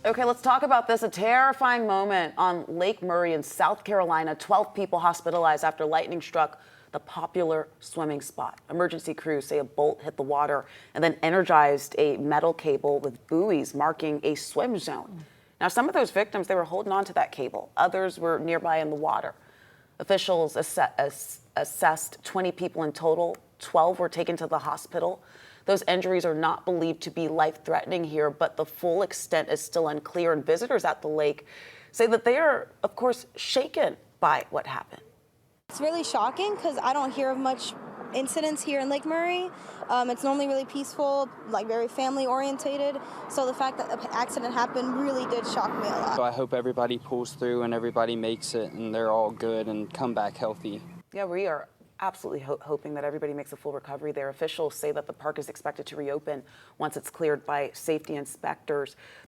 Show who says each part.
Speaker 1: Okay, let's talk about this. A terrifying moment on Lake Murray in South Carolina. 12 people hospitalized after lightning struck the popular swimming spot. Emergency crews say a bolt hit the water and then energized a metal cable with buoys marking a swim zone. Now, some of those victims, they were holding on to that cable. Others were nearby in the water. Officials assessed 20 people in total. 12 were taken to the hospital. Those injuries are not believed to be life-threatening here, but the full extent is still unclear. And visitors at the lake say that they are, of course, shaken by what happened.
Speaker 2: It's really shocking because I don't hear of much incidents here in Lake Murray. It's normally really peaceful, like very family orientated. So the fact that the accident happened really did shock me a lot.
Speaker 3: So I hope everybody pulls through and everybody makes it and they're all good and come back healthy.
Speaker 1: Yeah, we are absolutely hoping that everybody makes a full recovery there. Officials say that the park is expected to reopen once it's cleared by safety inspectors.